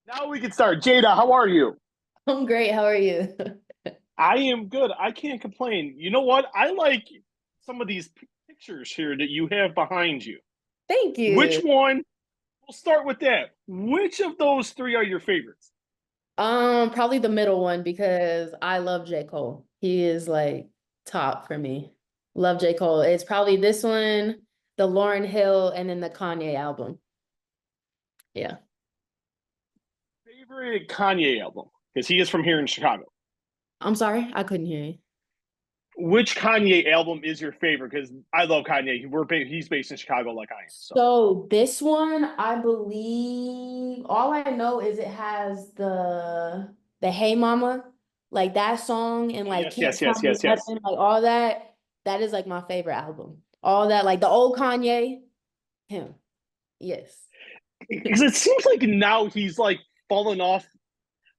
Now we can start. Jada, how are you? I'm great. How are you? I am good. I can't complain. You know what? I like some of these pictures here that you have behind you. Thank Which you. one? We'll start with that. Which of those three are your favorites? Probably the middle one because I love J. Cole. He is like top for me. Love J. Cole. It's probably this one, the Lauryn Hill, and then the Kanye album. Yeah. Favorite Kanye album? Because he is from here in Chicago. I'm sorry, I couldn't hear you. Which Kanye album is your favorite? Because I love Kanye. He's based in Chicago like I am. So So this one, I believe all I know is it has the Hey Mama, like that song and like yes, Can't yes, Tell yes, Me yes, yes. Nothing, like all that. That is like my favorite album. All that, like the old Kanye, him. Yes. Because it seems like now he's like fallen off.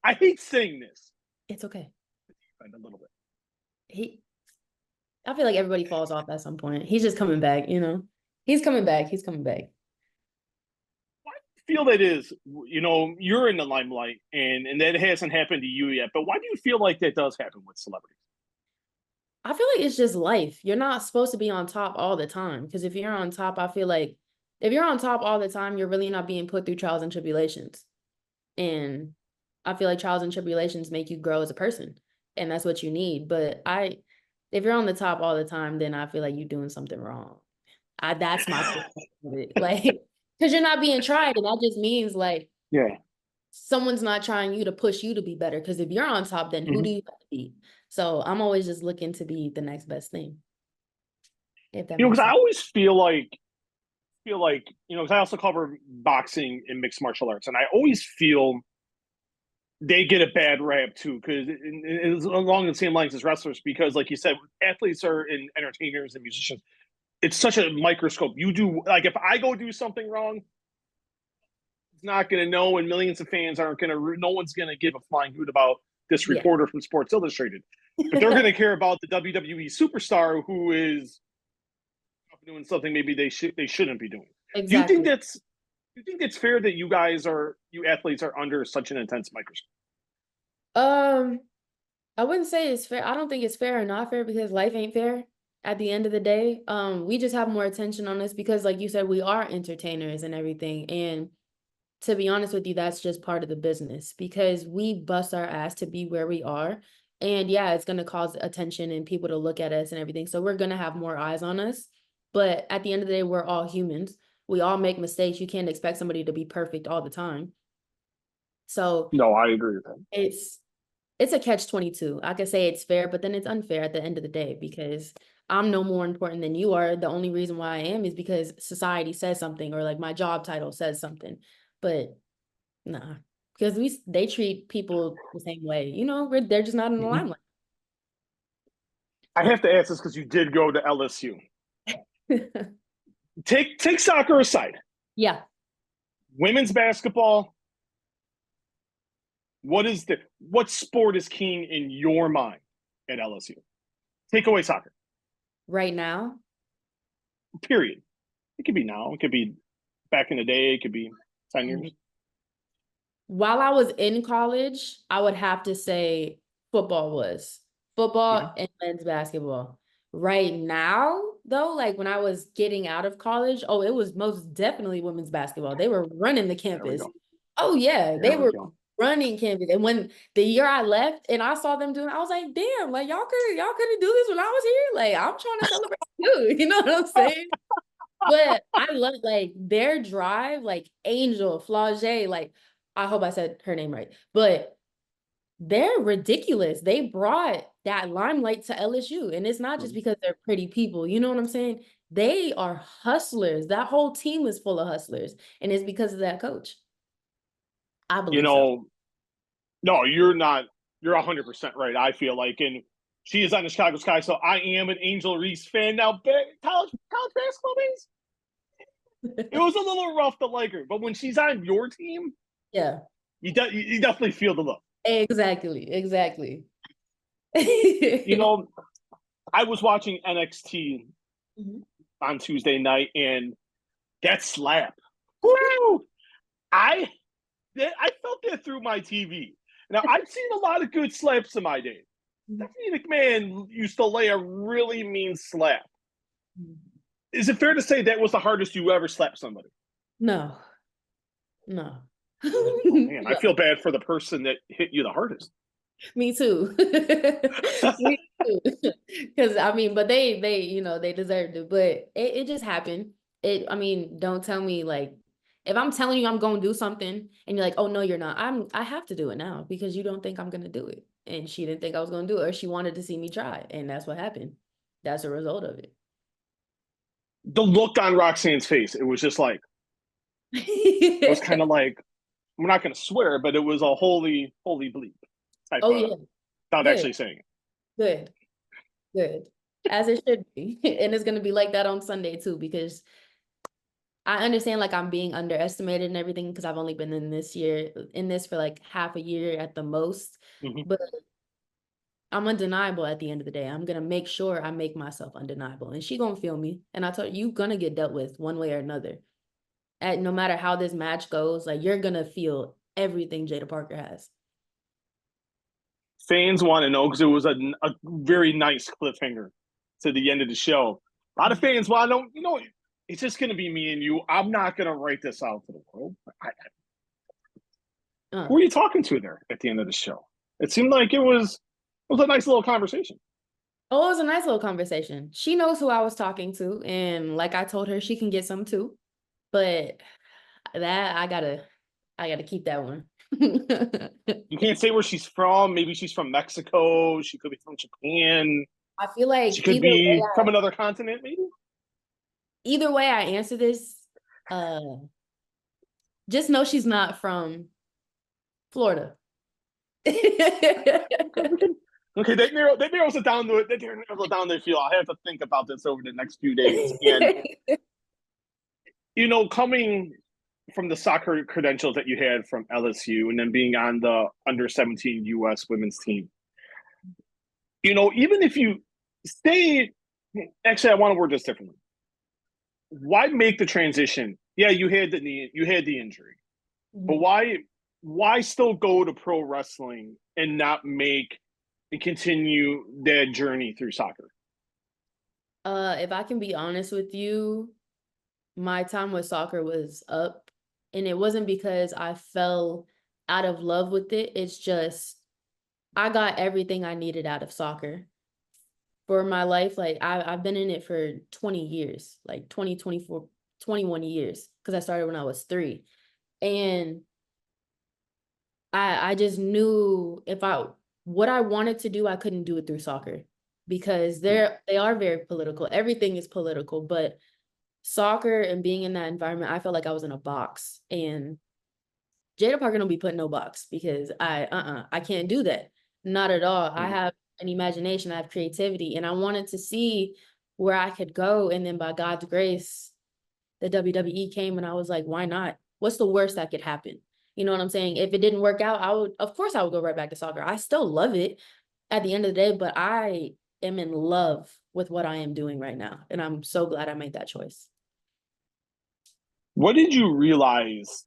I hate saying this, It's okay. a little bit. He I feel like everybody falls off at some point. He's just coming back, you know. He's coming back. He's coming back. Feel that is, you're in the limelight and that hasn't happened to you yet, but why do you feel like that does happen with celebrities? I feel like it's just life. You're not supposed to be on top all the time. Because if you're on top, I feel like if you're on top all the time, you're really not being put through trials and tribulations. And I feel like trials and tribulations make you grow as a person. And that's what you need. If you're on the top all the time, then I feel like you're doing something wrong. That's my perspective of it. Like, because you're not being tried. And that just means like Yeah. someone's not trying you to push you to be better. Because if you're on top, then who Mm-hmm. do you have to be? So I'm always just looking to be the next best thing, if that Because makes I sense. always feel like because I also cover boxing and mixed martial arts, and I always feel they get a bad rap too, because it's along the same lines as wrestlers. Because, like you said, athletes are and entertainers and musicians. It's such a microscope. You do like if I go do something wrong, it's not going to know, and millions of fans aren't going to. No one's going to give a flying hoot about this Yeah. reporter from Sports Illustrated, but they're going to care about the WWE superstar who is doing something maybe they shouldn't be doing. Do you think Exactly. that's do you think it's fair that you athletes are under such an intense microscope? Um, I wouldn't say it's fair. I don't think it's fair or not fair because life ain't fair at the end of the day. We just have more attention on this because, like you said, we are entertainers and everything. And to be honest with you, that's just part of the business because we bust our ass to be where we are. And yeah, it's going to cause attention and people to look at us and everything. So we're going to have more eyes on us. But at the end of the day, we're all humans. We all make mistakes. You can't expect somebody to be perfect all the time. So No, I agree with that. it's it's a catch 22. I could say it's fair, but then it's unfair at the end of the day because I'm no more important than you are. The only reason why I am is because society says something or like my job title says something. But nah, because they treat people the same way. They're just not in the Mm-hmm. limelight. I have to ask this because you did go to LSU. Take soccer aside. Yeah. Women's basketball. What sport is king in your mind at LSU? Take away soccer. Right now, Period. It could be now. It could be back in the day. It could be 10 years. while I was in college, I would have to say football was Mm-hmm. football and men's basketball. Right now, though, like when I was getting out of college, oh, it was most definitely women's basketball. They were running the There we campus. go. Oh yeah, There they we were go. running campus. And when the year I left and I saw them doing, I was like, damn, like y'all couldn't do this when I was here. Like I'm trying to celebrate too. You know what I'm saying? But I love like their drive, like Angel, Flage, like I hope I said her name right. But they're ridiculous. They brought that limelight to LSU. And it's not just Mm-hmm. because they're pretty people. You know what I'm saying? They are hustlers. That whole team is full of hustlers. And it's because of that coach. I You believe so. know, no, you're not. You're 100% right. I feel like, and she is on the Chicago Sky, so I am an Angel Reese fan now. College basketball days, it was a little rough to like her, but when she's on your team, Yeah, you definitely feel the love. exactly. Exactly. You know, I was watching NXT Mhm. on Tuesday night, and that slap, woo! I I felt that through my TV. Now, I've seen a lot of good slaps in my day. Stephanie McMahon used to lay a really mean slap. Is it fair to say that was the hardest you ever slapped somebody? No. No. Oh, man, I feel bad for the person that hit you the hardest. Me too. Me too. Because I mean, but they they deserved it. But it just happened. I mean, don't tell me like if I'm telling you I'm gonna do something and you're like, oh no, you're not. I have to do it now because you don't think I'm gonna do it. And she didn't think I was gonna do it, or she wanted to see me try. And that's what happened. That's a result of it. The look on Roxanne's face, it was just like, it was kind of like, I'm not going to swear, but it was a holy bleep type Oh of, yeah. without Good. actually saying it. Good. Good. As it should be. And it's gonna be like that on Sunday too, because I understand like I'm being underestimated and everything because I've only been in this for like half a year at the most. Mm-hmm. But I'm undeniable at the end of the day. I'm gonna make sure I make myself undeniable. And she gonna feel me. And I told you gonna get dealt with one way or another. No matter how this match goes, like you're gonna feel everything Jaida Parker has. Fans want to know because it was a very nice cliffhanger to the end of the show. A lot of fans want to know, it's just going to be me and you. I'm not going to write this out to the world. Who are you talking to there at the end of the show? It seemed like it was a nice little conversation. Oh, it was a nice little conversation. She knows who I was talking to, and like I told her, she can get some too. But that I gotta keep that one. You can't say where she's from. Maybe she's from Mexico. She could be from Japan. I feel like She could be from another continent, maybe. Either way I answer this, just know she's not from Florida. Okay, that narrows it down to it. That narrows it down to feel. I have to think about this over the next few days. And coming from the soccer credentials that you had from LSU and then being on the under-17 U.S. women's team, even if you stay, actually, I want to word this differently. Why make the transition? Yeah, you had the injury, but why still go to pro wrestling and not make and continue that journey through soccer? If I can be honest with you, my time with soccer was up, and it wasn't because I fell out of love with it. It's just I got everything I needed out of soccer for my life. Like I've been in it for 20 years, like 20, 24, 21 years, because I started when I was 3. And I just knew what I wanted to do, I couldn't do it through soccer because they are very political. Everything is political, but soccer and being in that environment, I felt like I was in a box. And Jaida Parker don't be put in no box because I can't do that. Not at all. I have an imagination, I have creativity, and I wanted to see where I could go. And then by God's grace, the WWE came and I was like, why not? What's the worst that could happen? You know what I'm saying? If it didn't work out, of course I would go right back to soccer. I still love it at the end of the day, but I am in love with what I am doing right now. And I'm so glad I made that choice. What did you realize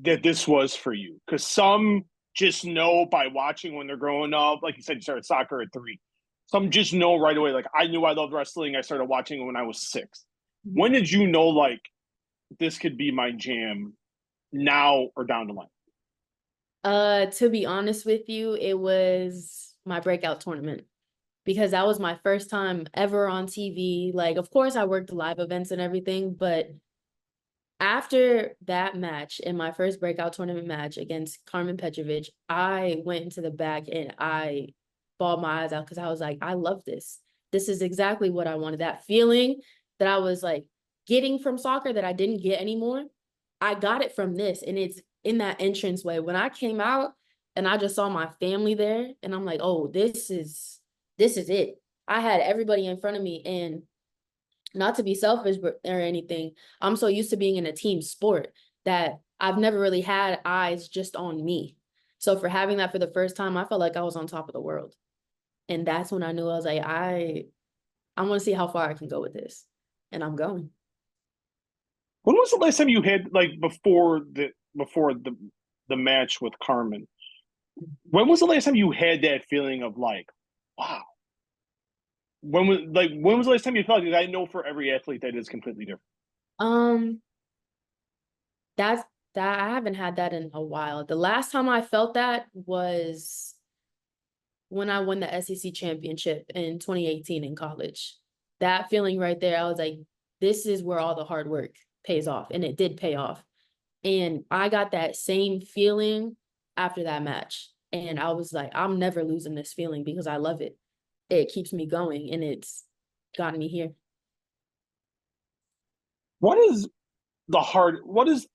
that this was for you? Because some just know by watching when they're growing up. Like you said, you started soccer at 3. Some just know right away. Like, I knew I loved wrestling. I started watching when I was 6. When did you know, like, this could be my jam, now or down the line? To be honest with you, it was my breakout tournament because that was my first time ever on TV. Like, of course, I worked live events and everything, but after that match, in my first breakout tournament match against Carmen Petrovic, I went into the back and I bawled my eyes out because I was like, I love this. This is exactly what I wanted. That feeling that I was like getting from soccer that I didn't get anymore, I got it from this. And it's in that entranceway. When I came out and I just saw my family there, and I'm like, oh, this is it. I had everybody in front of me, and not to be selfish or anything, I'm so used to being in a team sport that I've never really had eyes just on me. So for having that for the first time, I felt like I was on top of the world. And that's when I knew I was like, I want to see how far I can go with this. And I'm going. When was the last time you had, like, before the the match with Carmen. When was the last time you had that feeling of like, wow? When was the last time you felt like I know for every athlete that is completely different? Um, that's that I haven't had that in a while. The last time I felt that was when I won the SEC championship in 2018 in college. That feeling right there, I was like, this is where all the hard work pays off. And it did pay off. And I got that same feeling after that match. And I was like, I'm never losing this feeling because I love it. It keeps me going and it's gotten me here. What is what is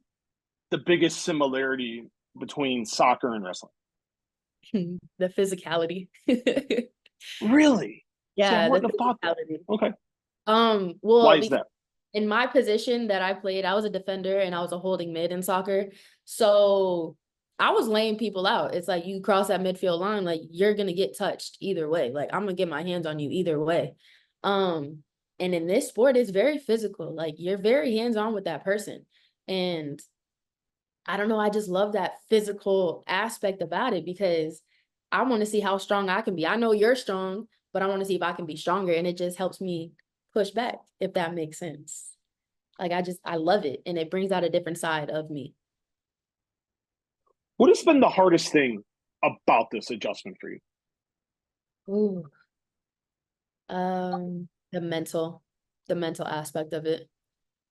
the biggest similarity between soccer and wrestling? The physicality. Really? See, I Yeah, the wouldn't have thought that. physicality. Okay. Why Well, is that? in my position that I played, I was a defender and I was a holding mid in soccer. So I was laying people out. It's like you cross that midfield line, like you're gonna get touched either way. Like I'm gonna get my hands on you either way. Um, and in this sport, it's very physical. Like you're very hands-on with that person. And I don't know, I just love that physical aspect about it because I want to see how strong I can be. I know you're strong, but I want to see if I can be stronger. And it just helps me push back, if that makes sense. Like I love it. And it brings out a different side of me. What has been the hardest thing about this adjustment for you? Ooh. The mental aspect of it.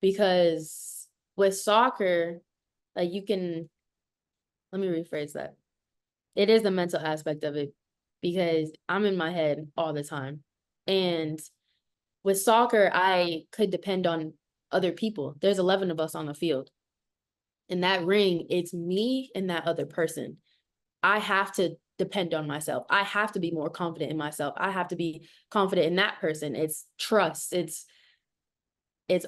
Because with soccer, like you can, let me rephrase that. It is the mental aspect of it because I'm in my head all the time. And with soccer, I could depend on other people. There's 11 of us on the field. In that ring, it's me and that other person. I have to depend on myself. I have to be more confident in myself. I have to be confident in that person. It's trust. It's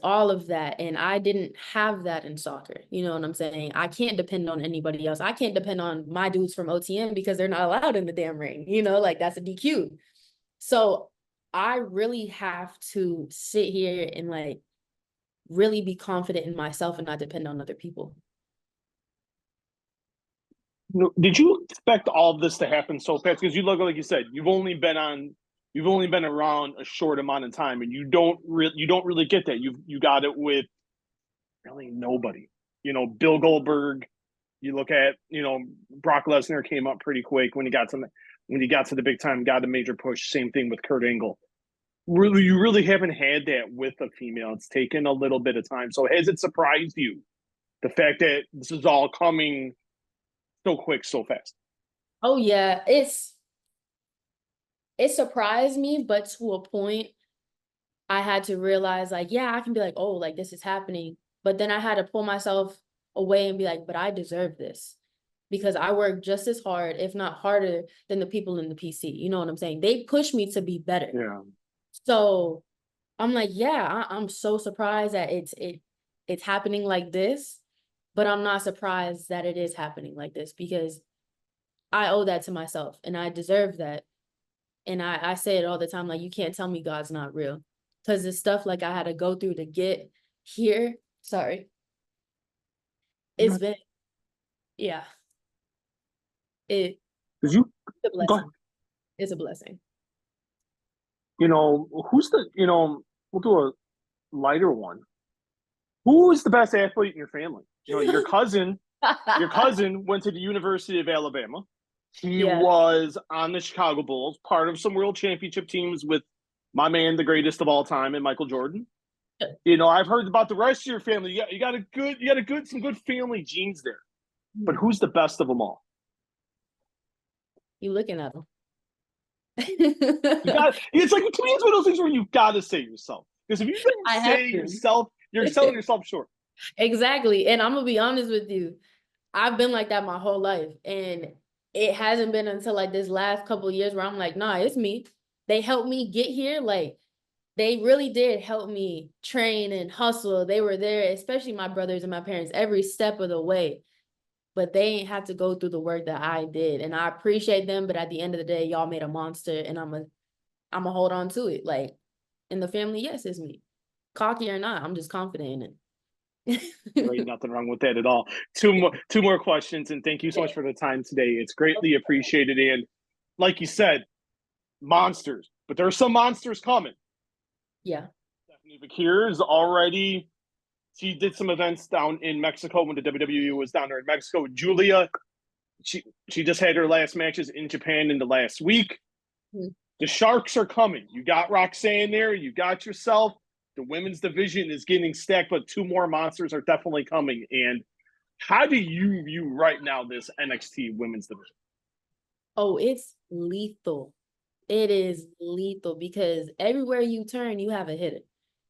all of that. And I didn't have that in soccer. You know what I'm saying? I can't depend on anybody else. I can't depend on my dudes from OTM because they're not allowed in the damn ring. You know, like that's a DQ. So I really have to sit here and like really be confident in myself and not depend on other people. Did you expect all of this to happen so fast? Because you look like you said, you've only been around a short amount of time, and you don't really get that. You got it with really nobody. Bill Goldberg. You look at Brock Lesnar came up pretty quick when he got to the big time, got a major push. Same thing with Kurt Angle. Really, you really haven't had that with a female. It's taken a little bit of time. So has it surprised you the fact that this is all coming so quick, so fast? Oh yeah, it surprised me, but to a point, I had to realize like, yeah, I can be like, oh, like this is happening. But then I had to pull myself away and be like, but I deserve this because I work just as hard, if not harder, than the people in the PC. You know what I'm saying? They push me to be better. Yeah. So I'm like, yeah, I'm so surprised that it's happening like this, but I'm not surprised that it is happening like this because I owe that to myself and I deserve that. And I say it all the time, like, you can't tell me God's not real. Because the stuff like I had to go through to get here, sorry, it's been, yeah, it's a Go ahead. blessing. It's a blessing. Who's we'll do a lighter one. Who is the best athlete in your family? Your cousin went to the University of Alabama. He Yeah. was on the Chicago Bulls, part of some world championship teams with my man, the greatest of all time, and Michael Jordan. I've heard about the rest of your family. You got some good family genes there. But who's the best of them all? You looking at them. It's like, to me, it's one of those things where you've got to say yourself. Because if you don't say yourself, you're selling yourself short. Exactly. And I'm gonna be honest with you. I've been like that my whole life. And it hasn't been until like this last couple of years where I'm like, nah, it's me. They helped me get here. Like they really did help me train and hustle. They were there, especially my brothers and my parents, every step of the way. But they ain't have to go through the work that I did. And I appreciate them. But at the end of the day, y'all made a monster and I'm a hold on to it. Like in the family, yes, it's me. Cocky or not, I'm just confident in it. There ain't nothing wrong with that at all. Two more questions, and thank you so much for the time today. It's greatly appreciated. And like you said, monsters, but there are some monsters coming. Yeah. Stephanie Bakir is already. She did some events down in Mexico when the WWE was down there in Mexico. Julia, she just had her last matches in Japan in the last week. Mm-hmm. The Sharks are coming. You got Roxanne there. You got yourself. The women's division is getting stacked, but two more monsters are definitely coming. And how do you view right now this NXT women's division? Oh, it's lethal. It is lethal because everywhere you turn, you have a hitter.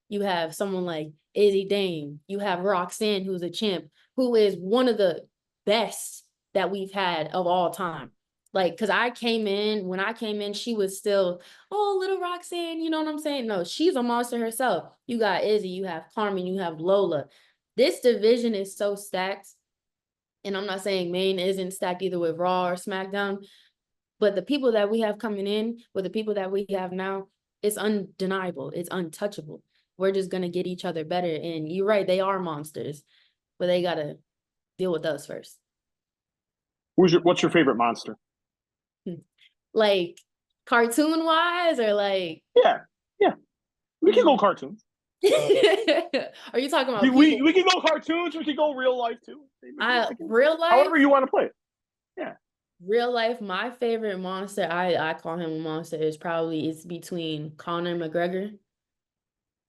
You have someone like Izzy Dame. You have Roxanne, who's a champ, who is one of the best that we've had of all time. Like, because when I came in, she was still, oh, little Roxanne, you know what I'm saying? No, she's a monster herself. You got Izzy, you have Carmen, you have Lola. This division is so stacked. And I'm not saying Maine isn't stacked either with Raw or SmackDown, but the people that we have coming in with the people that we have now, it's undeniable. It's untouchable. We're just going to get each other better. And you're right, they are monsters, but they got to deal with us first. What's your favorite monster? Like cartoon wise or like? Yeah. We can go cartoons. Are you talking about we can go cartoons. We can go real life too. Real life? However you want to play it. Yeah. Real life, my favorite monster, I call him a monster, it's between Conor McGregor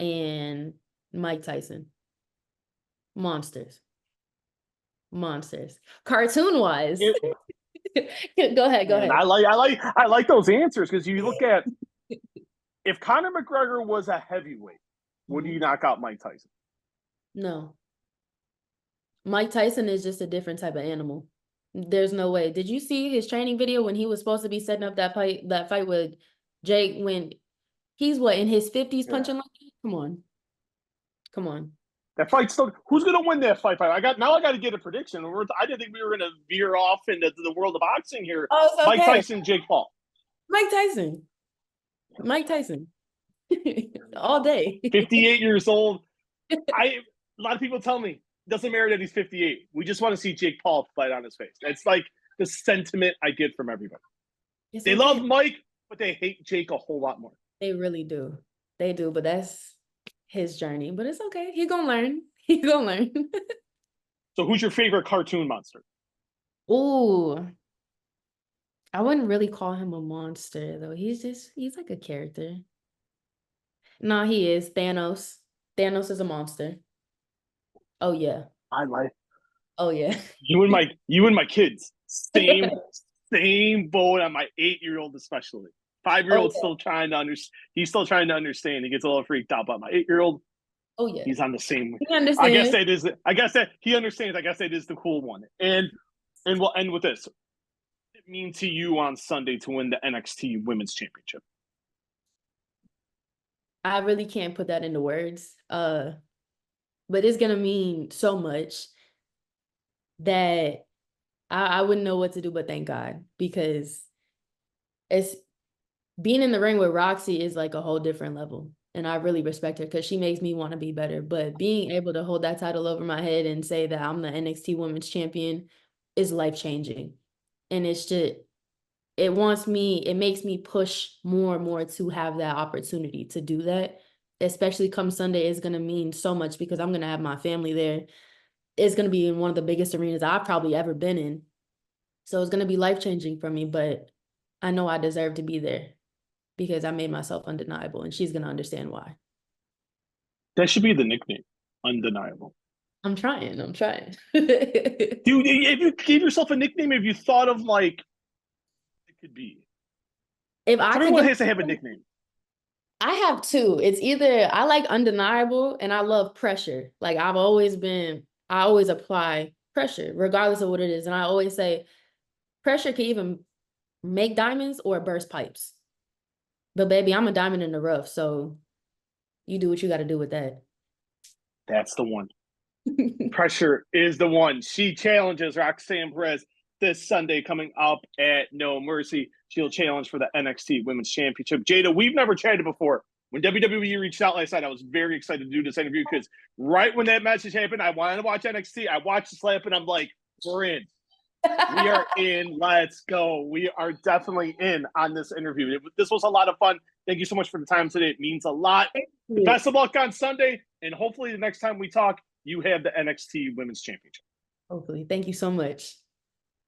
and Mike Tyson. Monsters. Cartoon wise. Go ahead. I like those answers because you look at if Conor McGregor was a heavyweight, would you knock out Mike Tyson? No. Mike Tyson is just a different type of animal. There's no way. Did you see his training video when he was supposed to be setting up that fight with Jake when he's in his 50s punching like that? Come on. That fight still. Who's gonna win that fight? I got to get a prediction. I didn't think we were gonna veer off into the world of boxing here. Oh, it's okay. Mike Tyson, Jake Paul. Mike Tyson. All day. 58 years old. A lot of people tell me doesn't matter that he's 58. We just want to see Jake Paul fight on his face. It's like the sentiment I get from everybody. They love Mike, but they hate Jake a whole lot more. They really do. They do, but that's his journey. But it's okay. He's gonna learn. So who's your favorite cartoon monster? Ooh. I wouldn't really call him a monster though. He's like a character. No, he is. Thanos. Thanos is a monster. Oh yeah. Oh yeah. You and my kids. Same boat on my 8-year-old especially. 5-year-old's still trying to understand. He's still trying to understand. He gets a little freaked out, but my 8-year-old, oh yeah, he's on the same. He understands. I guess that he understands. I guess that is the cool one. And we'll end with this. What does it mean to you on Sunday to win the NXT Women's Championship? I really can't put that into words. But it's gonna mean so much that I wouldn't know what to do but thank God, because it's being in the ring with Roxy is like a whole different level. And I really respect her because she makes me want to be better. But being able to hold that title over my head and say that I'm the NXT Women's Champion is life-changing. And it's just, it makes me push more and more to have that opportunity to do that. Especially come Sunday is going to mean so much because I'm going to have my family there. It's going to be in one of the biggest arenas I've probably ever been in. So it's going to be life-changing for me, but I know I deserve to be there because I made myself undeniable, and she's going to understand why. That should be the nickname, Undeniable. I'm trying. Dude, if you gave yourself a nickname, have you thought of like it could be? If I Everyone has to have a nickname. I have two. It's either I like Undeniable and I love Pressure. Like I always apply pressure regardless of what it is. And I always say pressure can even make diamonds or burst pipes. But baby, I'm a diamond in the rough. So you do what you got to do with that. That's the one. Pressure is the one. She challenges Roxanne Perez this Sunday coming up at No Mercy. She'll challenge for the NXT Women's Championship. Jaida, we've never chatted before. when WWE reached out last night, I was very excited to do this interview because right when that message happened, I wanted to watch NXT. I watched the slap and I'm like, we're in. We are in. Let's go. We are definitely in on this interview. This was a lot of fun. Thank you so much for the time today. It means a lot. Best of luck on Sunday. And hopefully the next time we talk, you have the NXT Women's Championship. Hopefully. Thank you so much.